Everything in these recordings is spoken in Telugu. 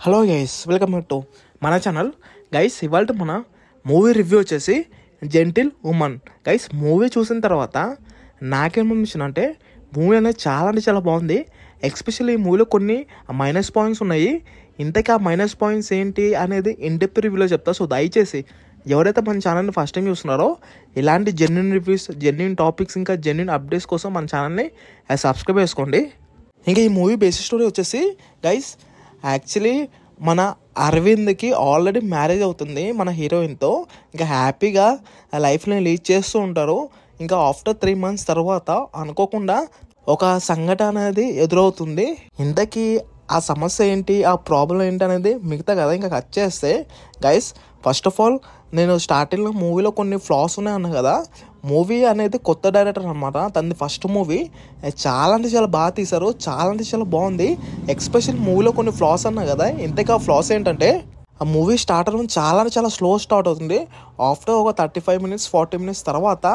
Hello guys, welcome back to మన ఛానల్. గైస్, ఇవాళ మన మూవీ రివ్యూ వచ్చేసి జెంటిల్ ఉమెన్. గైస్, మూవీ చూసిన తర్వాత నాకేమనిపించింది అంటే మూవీ అనేది చాలా అంటే చాలా బాగుంది. ఎస్పెషల్లీ ఈ మూవీలో కొన్ని మైనస్ పాయింట్స్ ఉన్నాయి. ఇంతకీ ఆ మైనస్ పాయింట్స్ ఏంటి అనేది ఇన్డెప్త్ రివ్యూలో చెప్తా. సో దయచేసి ఎవరైతే మన ఛానల్ని ఫస్ట్ టైం చూస్తున్నారో ఇలాంటి జెన్యున్ రివ్యూస్, జెన్యున్ టాపిక్స్, ఇంకా జెన్యున్ అప్డేట్స్ కోసం మన ఛానల్ని సబ్స్క్రైబ్ చేసుకోండి. ఇంకా ఈ మూవీ బేసిక్ స్టోరీ వచ్చేసి గైస్, యాక్చువల్లీ మన అరవింద్కి ఆల్రెడీ మ్యారేజ్ అవుతుంది మన హీరోయిన్తో. ఇంకా హ్యాపీగా లైఫ్ని లీడ్ చేస్తూ ఉంటారు. ఇంకా ఆఫ్టర్ 3 months తర్వాత అనుకోకుండా ఒక సంఘటన అనేది ఎదురవుతుంది. ఇంతకీ ఆ సమస్య ఏంటి, ఆ ప్రాబ్లం ఏంటి అనేది మిగతా కదా ఇంకా కట్ చేస్తే గైస్, ఫస్ట్ ఆఫ్ ఆల్ నేను స్టార్టింగ్లో మూవీలో కొన్ని ఫ్లాస్ ఉన్నాయి అన్నా కదా. మూవీ అనేది కొత్త డైరెక్టర్ అనమాట, తనది ఫస్ట్ మూవీ. చాలా అంటే చాలా బాగా తీశారు, చాలా అంటే చాలా బాగుంది. ఎస్పెషల్ మూవీలో కొన్ని ఫ్లాస్ అన్నా కదా. ఇంతకీ ఆ ఫ్లాస్ ఏంటంటే ఆ మూవీ స్టార్టర్ చాలా అంటే చాలా స్లో స్టార్ట్ అవుతుంది. ఆఫ్టర్ ఒక 35 minutes 40 minutes తర్వాత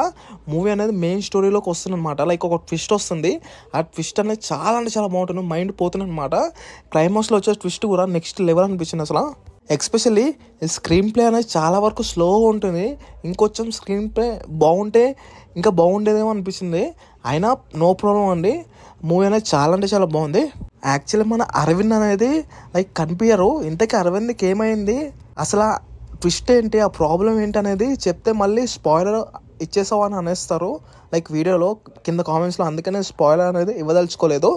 మూవీ అనేది మెయిన్ స్టోరీలోకి వస్తుంది అనమాట. లైక్ ఒక ట్విస్ట్ వస్తుంది. ఆ ట్విస్ట్ అనేది చాలా అంటే చాలా బాగుంటుంది, మైండ్ పోతుంది అనమాట. క్లైమాక్స్లో వచ్చే ట్విస్ట్ కూడా నెక్స్ట్ లెవెల్ అనిపించింది అసలు. ఎస్పెషల్లీ స్క్రీన్ ప్లే అనేది చాలా వరకు స్లోగా ఉంటుంది. ఇంకొంచెం స్క్రీన్ ప్లే బాగుంటే ఇంకా బాగుండేదేమో అనిపించింది. అయినా నో ప్రాబ్లం అండి, మూవీ అనేది చాలా అంటే చాలా బాగుంది. యాక్చువల్లీ మన అరవింద్ అనేది లైక్ కనిపించరు. ఇంతకీ అరవింద్కి ఏమైంది, అసలు ఆ ట్విస్ట్ ఏంటి, ఆ ప్రాబ్లం ఏంటి అనేది చెప్తే మళ్ళీ స్పాయిలర్ ఇచ్చేసావు అని అనేస్తారు లైక్ వీడియోలో కింద కామెంట్స్లో. అందుకనే స్పాయిలర్ అనేది ఇవ్వదలుచుకోలేదు.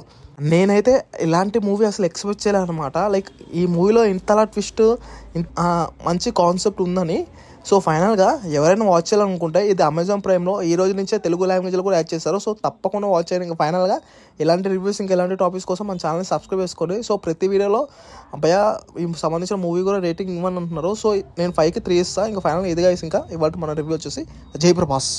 నేనైతే ఇలాంటి మూవీ అసలు ఎక్స్పెక్ట్ చేయలేదు అనమాట. లైక్ ఈ మూవీలో ఇంతలా ట్విస్ట్, మంచి కాన్సెప్ట్ ఉందని. సో ఫైనల్గా ఎవరైనా వాచ్ చేయాలనుకుంటే ఇది అమెజాన్ ప్రైమ్లో ఈ రోజు నుంచే తెలుగు లాంగ్వేజ్లో కూడా యాడ్ చేస్తారు. సో తప్పకుండా వాచ్ చేయండి. ఇంకా ఫైనల్గా ఇలాంటి రివ్యూస్, ఇంకా ఇలాంటి టాపిక్స్ కోసం మన ఛానల్ని సబ్స్క్రైబ్ చేసుకోండి. సో ప్రతి వీడియోలో భయ ఈ సంబంధించిన మూవీ కూడా రేటింగ్ ఇవ్వని అంటున్నారు. సో నేను 5కి 3 ఇస్తాను. ఇంకా ఫైనల్గా ఇదిగా ఇంకా ఇవాళ మన రివ్యూ వచ్చేసి జై ప్రభాస్.